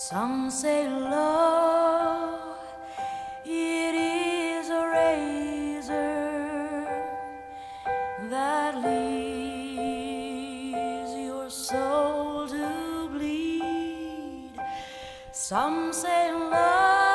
Some say love, it is a razor that leaves your soul to bleed. Some say love